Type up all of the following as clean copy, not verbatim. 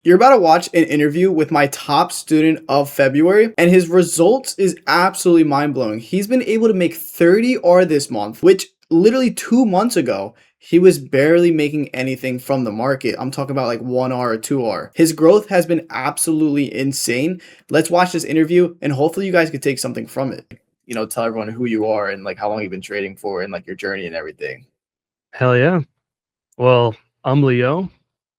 You're about to watch an interview with my top student of February, and his results is absolutely mind-blowing. He's been able to make 30 R this month, which literally 2 months ago, he was barely making anything from the market. I'm talking about like 1 R or 2 R. His growth has been absolutely insane. Let's watch this interview, and hopefully you guys could take something from it. Tell everyone who you are and like how long you've been trading for and like your journey and everything. Hell yeah. Well, I'm Leo,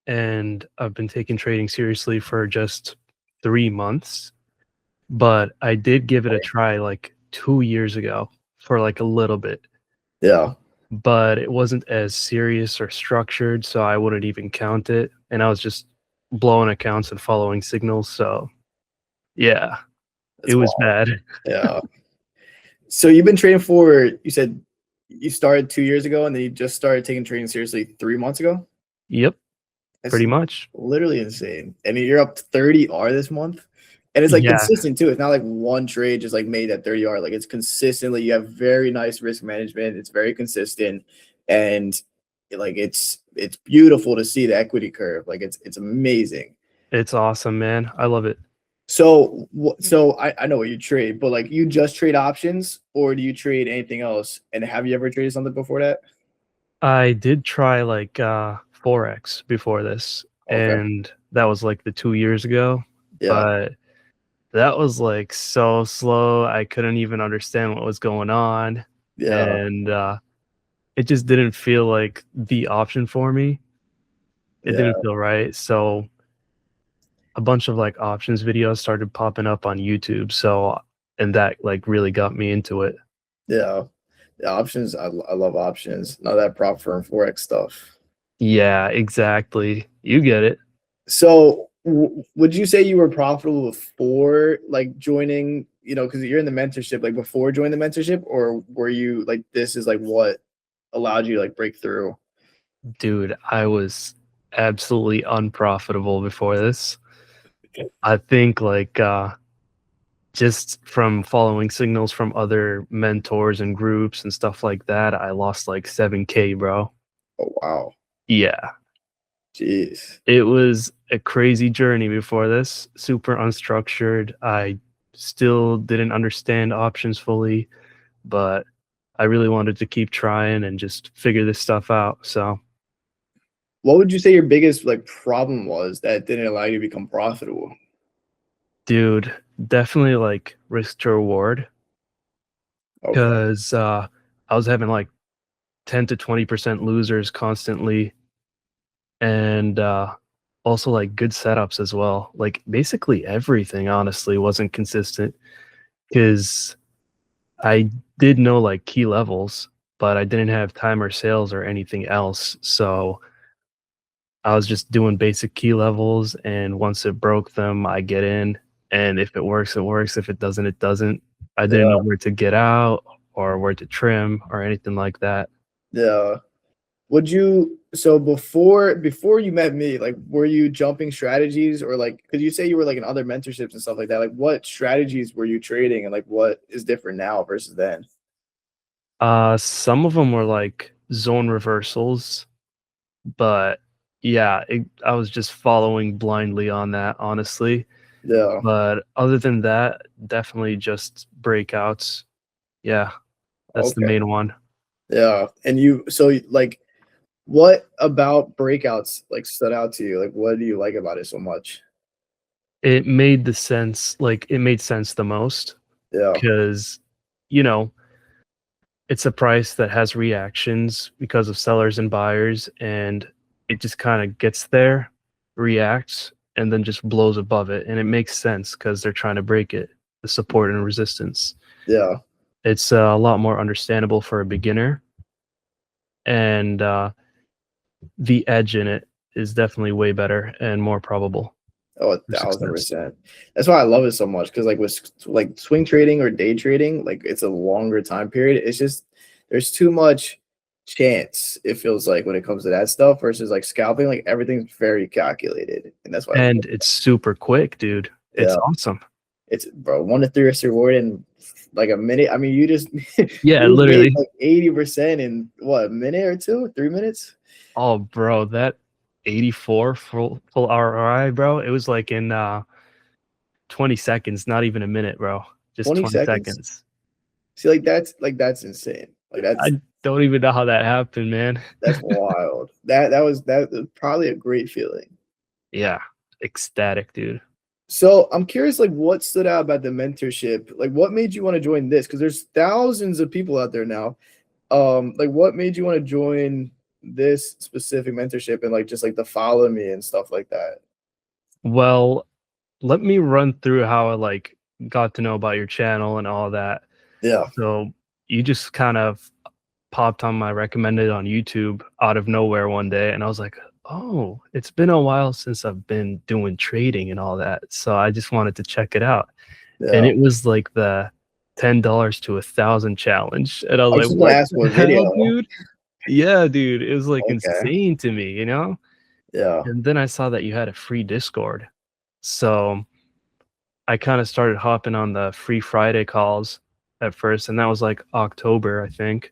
and I've been taking trading seriously for just 3 months, but I did give it a try like 2 years ago for like a little bit, Yeah. but it wasn't as serious or structured, so I wouldn't even count it. And I was just blowing accounts and following signals. So yeah, it That's was wild. bad. Yeah. So you've been trading for, you said you started 2 years ago and then you just started taking trading seriously 3 months ago? Yep, That's pretty much. literally insane. And you're up to 30 R this month. And it's like Yeah, consistent too. It's not like one trade just like made that 30 R. Like it's consistently, you have very nice risk management. It's very consistent. And like it's beautiful to see the equity curve. Like it's amazing. it's awesome, man. I love it. So I know what you trade, but like you just trade options or do you trade anything else? And have you ever traded something before that? I did try like Forex before this, Okay. and that was like the 2 years ago, Yeah. but that was like so slow. I couldn't even understand what was going on, Yeah. and it just didn't feel like the option for me. It Yeah. didn't feel right. So a bunch of like options videos started popping up on YouTube. So and that like really got me into it. Yeah. The options, I love options. None of that prop firm forex stuff. Yeah, exactly. You get it. So would you say you were profitable before like joining? Because you're in the mentorship, like before joining the mentorship, or were you like this is like what allowed you to like break through? Dude, I was absolutely unprofitable before this. I think like just from following signals from other mentors and groups and stuff like that, I lost like 7K, bro. Oh wow, Yeah. jeez. It was a crazy journey before this, super unstructured. I still didn't understand options fully, but I really wanted to keep trying and just figure this stuff out. So, What would you say your biggest like problem was that didn't allow you to become profitable? dude, definitely like risk to reward Okay. because I was having like 10 to 20% losers constantly, and also like good setups as well. Like basically everything honestly wasn't consistent because I did know like key levels, but I didn't have timer sales or anything else. So I was just doing basic key levels, and once it broke them, I get in, and if it works, it works. If it doesn't, it doesn't. I didn't know Yeah. where to get out or where to trim or anything like that. Yeah. Would you so before you met me, like were you jumping strategies or like because you say you were like in other mentorships and stuff like that? Like what strategies were you trading and like what is different now versus then? Some of them were like zone reversals, but yeah, I was just following blindly on that, honestly. Yeah. But other than that, definitely just breakouts. Yeah, that's the Okay. main one. Yeah. And you so like what about breakouts like stood out to you? Like what do you like about it so much? It made sense the most Yeah. because, you know, it's a price that has reactions because of sellers and buyers, and it just kind of gets there, reacts, and then just blows above it. And it makes sense because they're trying to break it, the support and resistance. Yeah. It's a lot more understandable for a beginner, and the edge in it is definitely way better and more probable Oh, a for thousand success. percent. That's why I love it so much because like with like swing trading or day trading, like it's a longer time period. It's just there's too much chance. It feels like when it comes to that stuff versus like scalping, like everything's very calculated, and that's why I love And it. it's super quick, dude. It's Yeah, awesome. it's bro 1 to 3 risk reward in like a minute. I mean, you just Yeah, you made literally. like 80% in what a minute or two, 3 minutes. Oh, bro, that 84 full ROI, bro. It was like in 20 seconds, not even a minute, bro. Just 20 20 seconds? seconds. See, that's insane. Like I don't even know how that happened, man. that's wild. That was probably a great feeling. Yeah, ecstatic, dude. So I'm curious, like, what stood out about the mentorship? Like, what made you want to join this? Because there's thousands of people out there now. Like, what made you want to join this specific mentorship and like just like the follow me and stuff like that? Well, let me run through how I like got to know about your channel and all that. Yeah, So you just kind of popped on my recommended on YouTube out of nowhere one day, and I was like, "Oh, it's been a while since I've been doing trading and all that." So I just wanted to check it out. And yeah. it was like the $10 to 1,000 challenge. And I was I was like, just gonna "What ask the what video. hell, dude?" Yeah, dude, it was like Okay. insane to me, you know? Yeah, And then I saw that you had a free Discord. So I kind of started hopping on the free Friday calls at first, and that was like October, I think.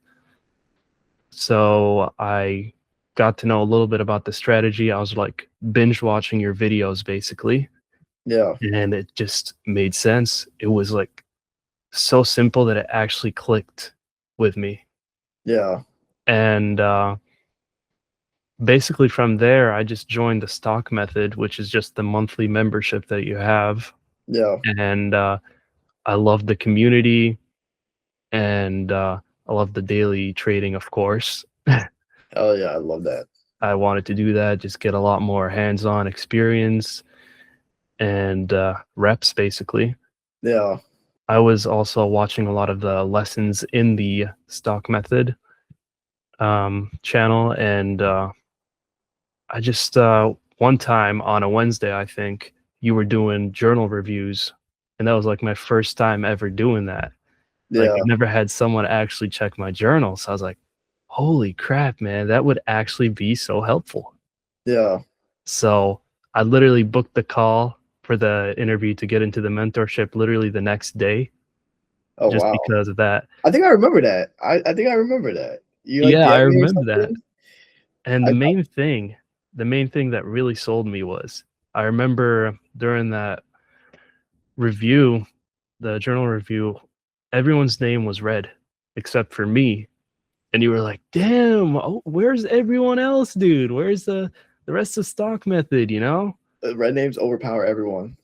So I got to know a little bit about the strategy. I was like binge watching your videos basically, yeah, and it just made sense. It was like so simple that it actually clicked with me. yeah, And basically from there, I just joined the stock method, which is just the monthly membership that you have. yeah. And I love the community, and I love the daily trading, of course. Oh yeah, I love that. I wanted to do that, just get a lot more hands-on experience and reps, basically. Yeah, I was also watching a lot of the lessons in the stock method channel, and I just one time on a Wednesday, I think you were doing journal reviews, and that was like my first time ever doing that. Like yeah, I've never had someone actually check my journal, so I was like, "Holy crap, man! That would actually be so helpful." yeah. So I literally booked the call for the interview to get into the mentorship literally the next day, Oh just wow. because of that. I think I remember that. I think I remember that. You like Yeah, I DM'd me or remember that. something? And I the main thing that really sold me was I remember during that review, the journal review, everyone's name was red except for me. And you were like, damn, oh, where's everyone else, dude? Where's the rest of stock method, you know? red names overpower everyone.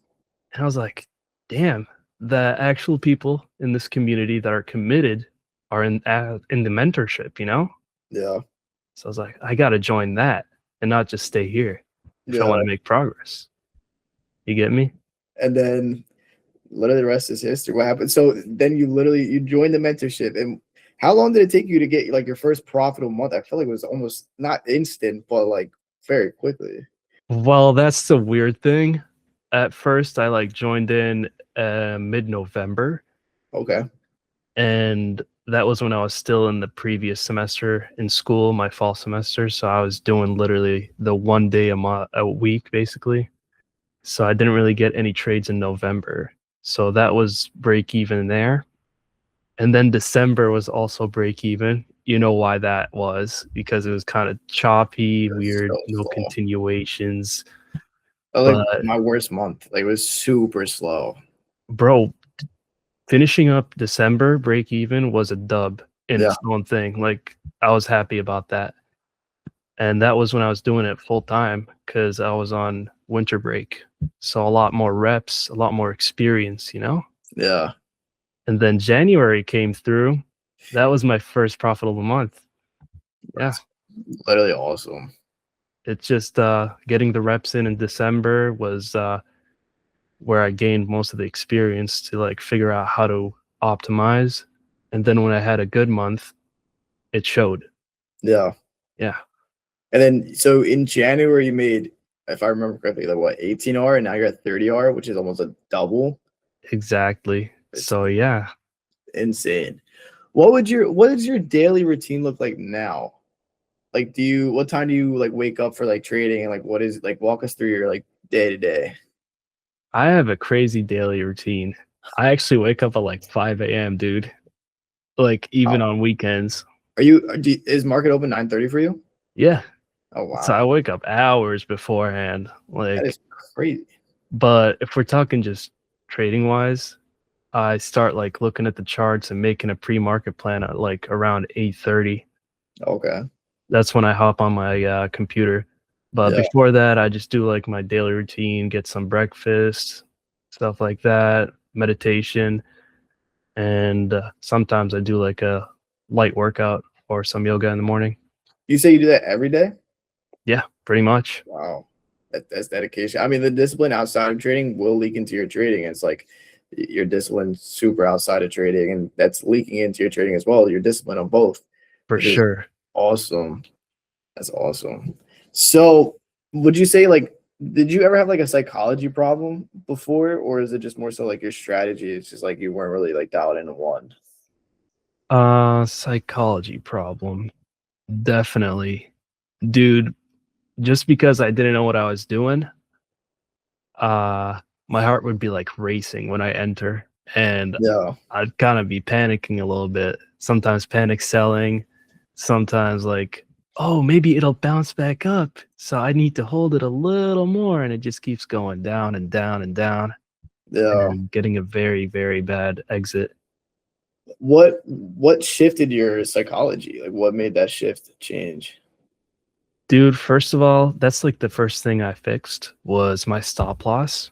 And I was like, damn, the actual people in this community that are committed are in the mentorship, you know? Yeah, So I was like, I gotta join that and not just stay here if I yeah. want to make progress. You get me? And then literally the rest is history. What happened? So then you joined the mentorship, and how long did it take you to get like your first profitable month? I feel like it was almost not instant, but like very quickly. Well, that's the weird thing. At first, I like joined in mid-November, Okay. and that was when I was still in the previous semester in school, my fall semester. So I was doing literally the 1 day a week, basically. So I didn't really get any trades in November. So that was break even there. And then December was also break even. You know why that was? Because it was kind of choppy, It's so weird, no slow. continuations. Like But my worst month. Like it was super slow. bro, finishing up December break even was a dub in Yeah, its own thing. Like I was happy about that. And that was when I was doing it full time because I was on winter break. So a lot more reps, a lot more experience, you know? yeah. And then January came through. That was my first profitable month. Yeah. That's literally awesome. It's just getting the reps in December was where I gained most of the experience to like figure out how to optimize. And then when I had a good month, it showed. Yeah. Yeah, And then so in January you made, if I remember correctly, like what, 18R, and now you're at 30R, which is almost a double. exactly. It's So yeah, insane. What does your daily routine look like now? Like what time do you like wake up for like trading, and like what is like walk us through your like day to day? I have a crazy daily routine. I actually wake up at like 5 a.m., dude. Like even on weekends. Is market open 9:30 for you? Yeah. Oh So I wow, wake up hours beforehand. that Like, is crazy. but if we're talking just trading wise, I start like looking at the charts and making a pre-market plan at like around 8:30. Okay, That's when I hop on my computer. But yeah. before that, I just do like my daily routine, get some breakfast, stuff like that, meditation, and sometimes I do like a light workout or some yoga in the morning. You say you do that every day? Yeah, pretty much Wow, that's dedication. I mean, the discipline outside of trading will leak into your trading. It's like your discipline super outside of trading, and that's leaking into your trading as well. Your discipline on both, for which is sure. awesome. That's awesome. So, would you say like, did you ever have like a psychology problem before, or is it just more so like your strategy? It's just like you weren't really like dialed into one. Psychology problem. Definitely. Dude, just because I didn't know what I was doing, uh, my heart would be like racing when I enter, and Yeah, I'd kind of be panicking a little bit. Sometimes panic selling, sometimes like, oh, maybe it'll bounce back up. So I need to hold it a little more. And it just keeps going down and down and down yeah. and getting a very, very bad exit. What shifted your psychology? Like, what made that shift change? Dude, first of all, that's like the first thing I fixed was my stop loss,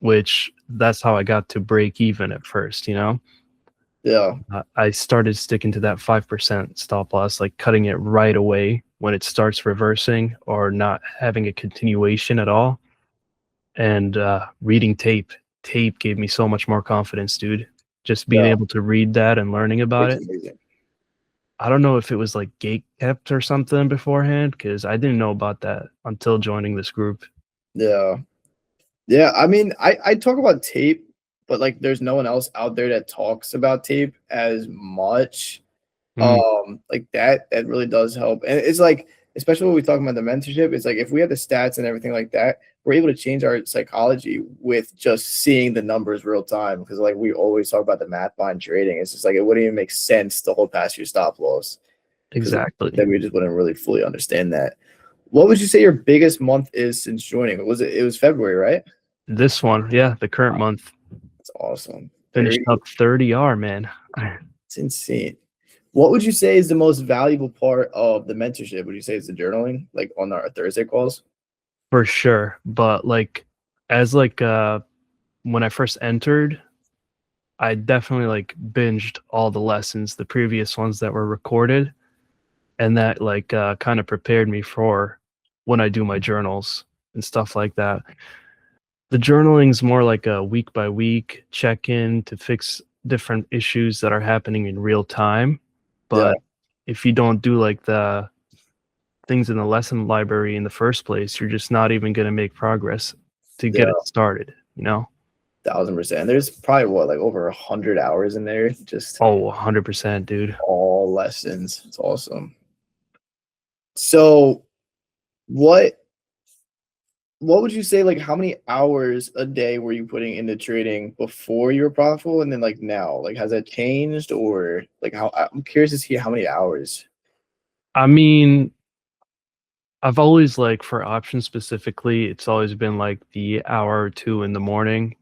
which that's how I got to break even at first, you know? Yeah, I started sticking to that 5% stop loss, like cutting it right away when it starts reversing or not having a continuation at all. And reading tape. Tape gave me so much more confidence, dude. Just being yeah. able to read that and learning about It's it. amazing. I don't know if it was like gate kept or something beforehand because I didn't know about that until joining this group. Yeah. Yeah, I mean, I talk about tape, but, like, there's no one else out there that talks about tape as much. Mm, Like, that really does help, and it's like, especially when we talk about the mentorship, it's like, if we had the stats and everything like that, we're able to change our psychology with just seeing the numbers real time. Because like, we always talk about the math behind trading, it's just like, it wouldn't even make sense to hold past your stop loss, because exactly. then we just wouldn't really fully understand that. What would you say your biggest month is since joining? It was February, right? This one, yeah, the current month That's awesome. finished 30, up 30R, man. it's insane. What would you say is the most valuable part of the mentorship? Would you say it's the journaling, like on our Thursday calls? For sure. But like as like when I first entered, I definitely like binged all the lessons, the previous ones that were recorded, and that like kind of prepared me for when I do my journals and stuff like that. The journaling's more like a week by week check-in to fix different issues that are happening in real time. Yeah, But if you don't do like the things in the lesson library in the first place, you're just not even going to make progress to get yeah, it started, you know? 1000%. There's probably what, like over 100 hours in there, just Oh, 100%, dude. all lessons. It's awesome. So, what what would you say, like, how many hours a day were you putting into trading before you were profitable, and then like now? Like, has that changed, or like how? I'm curious to see how many hours. I mean, I've always like for options specifically, it's always been like the hour or two in the morning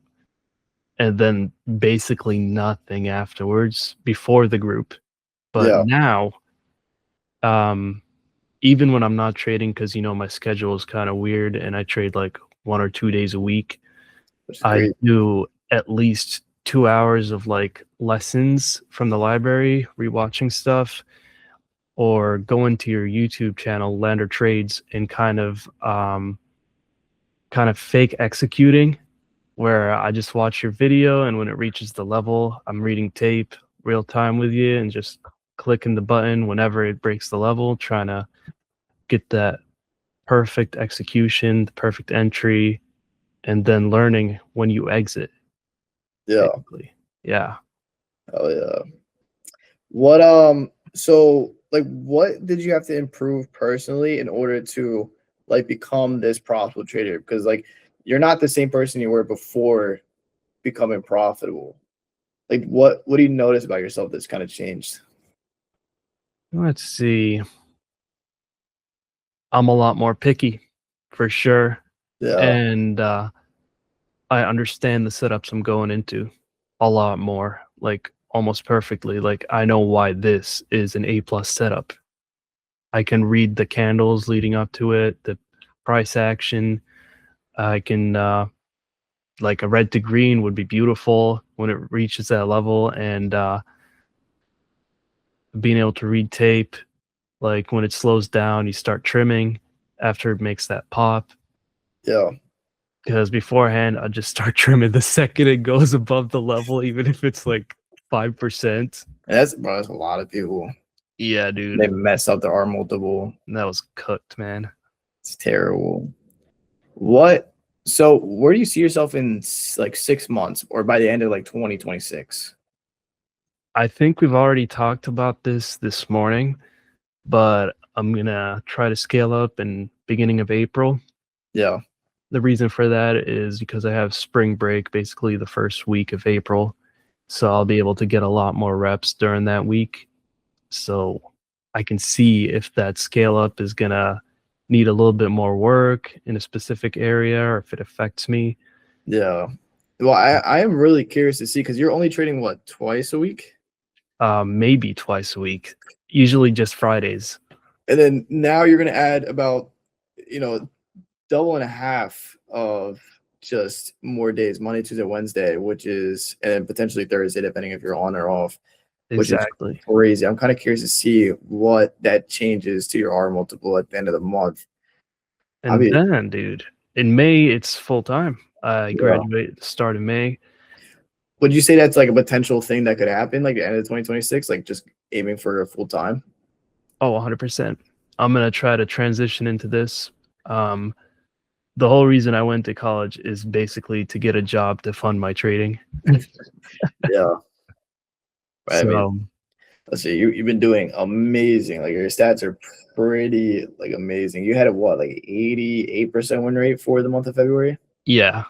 and then basically nothing afterwards before the group. But Yeah, now, um, even when I'm not trading, because you know my schedule is kind of weird and I trade like 1 or 2 days a week, which is I crazy. do at least 2 hours of like lessons from the library, rewatching stuff, or go into your YouTube channel, Lander Trades, and kind of fake executing where I just watch your video and when it reaches the level, I'm reading tape real time with you and just clicking the button whenever it breaks the level, trying to get that perfect execution, the perfect entry, and then learning when you exit, Yeah. basically. Yeah. Oh yeah. What so like what did you have to improve personally in order to like become this profitable trader? Because like you're not the same person you were before becoming profitable. Like what do you notice about yourself that's kind of changed? Let's see. I'm a lot more picky for sure. Yeah. And I understand the setups I'm going into a lot more, like almost perfectly. Like I know why this is an A plus setup. I can read the candles leading up to it, the price action. I can like a red to green would be beautiful when it reaches that level, and being able to read tape, like when it slows down, you start trimming after it makes that pop. Yeah. Because beforehand, I just start trimming the second it goes above the level, even if it's like 5%. And that's, bro, that's a lot of people. Yeah, They dude, mess up their R multiple. that was cooked, man. It's terrible. What? So where do you see yourself in like 6 months or by the end of like 2026? I think we've already talked about this morning, but I'm gonna try to scale up in beginning of April. Yeah. The reason for that is because I have spring break basically the first week of April. So I'll be able to get a lot more reps during that week. So I can see if that scale up is gonna need a little bit more work in a specific area or if it affects me. Yeah. Well, I am really curious to see because you're only trading what, twice a week? Maybe twice a week, usually just Fridays. And then now you're gonna add about, you know, double and a half of just more days, Monday, Tuesday, Wednesday, which is and then potentially Thursday, depending if you're on or off, which is Exactly. crazy. I'm kind of curious to see what that changes to your R multiple at the end of the month. I And mean, then, dude, in May it's full time. I yeah. graduate at the start of May. Would you say that's like a potential thing that could happen, like the end of 2026, like just aiming for a full time? Oh, 100%. I'm gonna try to transition into this. Um, the whole reason I went to college is basically to get a job to fund my trading. Yeah. I mean, So let's see, you've been doing amazing. Like your stats are pretty like amazing. You had a what, like 88% win rate for the month of February? yeah,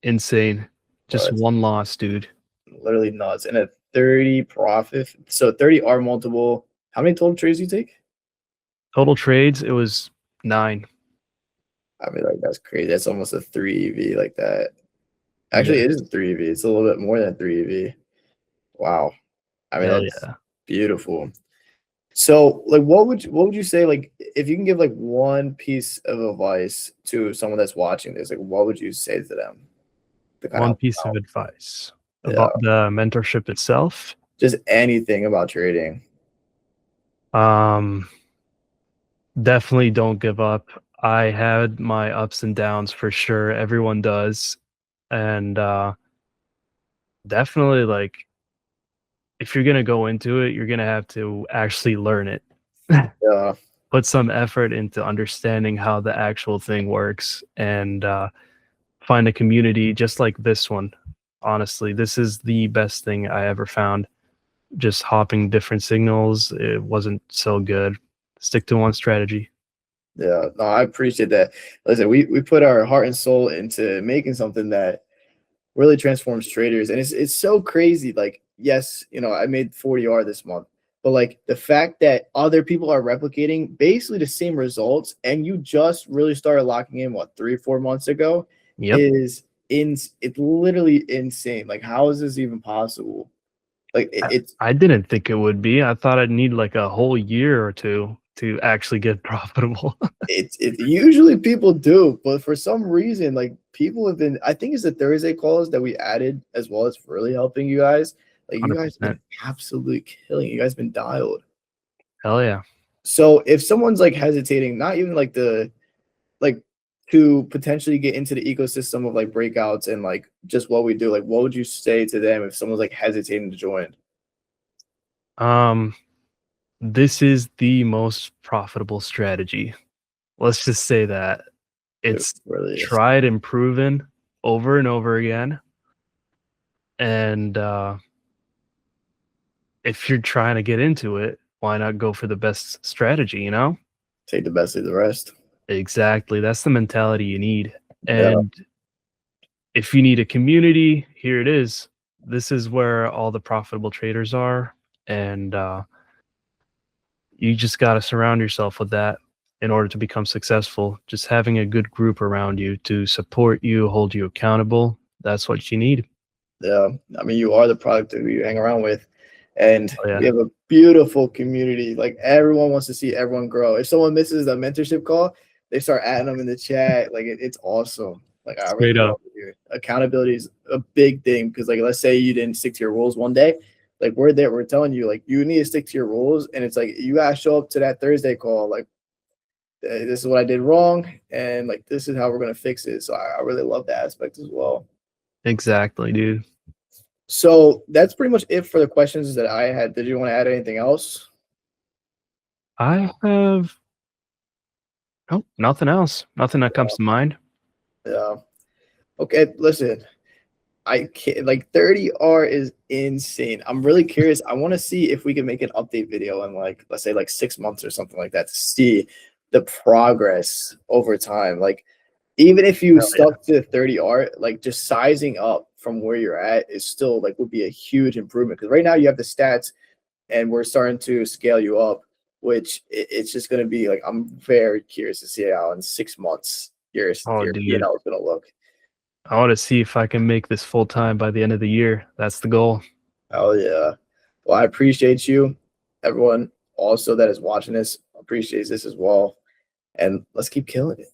insane. Bro, Just that's one loss, dude. literally nuts. And a 30 profit. So 30 R multiple. How many total trades you take? Total trades, it was 9. I mean, like that's crazy. That's almost a 3 EV like that. Actually, Yeah, it is a 3 EV. It's a little bit more than 3 EV. Wow. I mean, hell that's yeah. beautiful. So, like, what would you say, like, if you can give like one piece of advice to someone that's watching this, like, what would you say to them to kind of One help piece them of out? advice Yeah, about the mentorship itself. just anything about trading. Um, Definitely don't give up. I had my ups and downs for sure. Everyone does. And definitely like if you're gonna go into it, you're gonna have to actually learn it. Yeah, Put some effort into understanding how the actual thing works and find a community just like this one. Honestly, this is the best thing I ever found. Just hopping different signals, it wasn't so good. Stick to one strategy. yeah. No, I appreciate that. Listen, we put our heart and soul into making something that really transforms traders, and it's so crazy. Like, yes, I made 40R this month, but like the fact that other people are replicating basically the same results, and you just really started locking in what 3 or 4 months ago Yep. is it's literally insane. Like, how is this even possible? Like, I it's I didn't think it would be. I thought I'd need like a whole year or 2 to actually get profitable. it usually people do, but for some reason, like people have been. I think it's the Thursday calls that we added as well as really helping you guys. Like you guys have been 100%. absolutely killing. You guys been dialed. Hell yeah. So if someone's like hesitating, not even like the like to potentially get into the ecosystem of like breakouts and like just what we do, like what would you say to them if someone's like hesitating to join? Um, this is the most profitable strategy. Let's just say that. It It's really is. tried and proven over and over again, and, if you're trying to get into it, why not go for the best strategy, you know? Take the best of the rest. Exactly, that's the mentality you need, Yeah, and if you need a community, here it is. This is where all the profitable traders are, and, you just gotta surround yourself with that. in order to become successful. Just having a good group around you to support you, hold you accountable, that's what you need. Yeah, I mean, you are the product of who you hang around with, and Oh, yeah. we have a beautiful community. Like everyone wants to see everyone grow. If someone misses a mentorship call, they start adding them in the chat. Like it's awesome. Like I really Straight up. love it here. Accountability is a big thing because, like, let's say you didn't stick to your rules one day, like we're there, we're telling you, like you need to stick to your rules, and it's like you gotta show up to that Thursday call, like this is what I did wrong, and like this is how we're gonna fix it. So I really love that aspect as well. Exactly, dude. So that's pretty much it for the questions that I had. Did you want to add anything else? I have oh, nothing else. Nothing that comes to mind. Yeah. Okay. Listen, I can't, like 30R is insane. I'm really curious. I want to see if we can make an update video in like, let's say like 6 months or something like that to see the progress over time. Like, even if you Hell yeah. stuck to 30R, like just sizing up from where you're at is still like would be a huge improvement. Because right now you have the stats and we're starting to scale you up, which it's just going to be like I'm very curious to see how in 6 months Oh, your dude. P&L is going to look. I want to see if I can make this full time by the end of the year. That's the goal. Oh yeah. Well, I appreciate you. Everyone also that is watching this appreciates this as well. And let's keep killing it.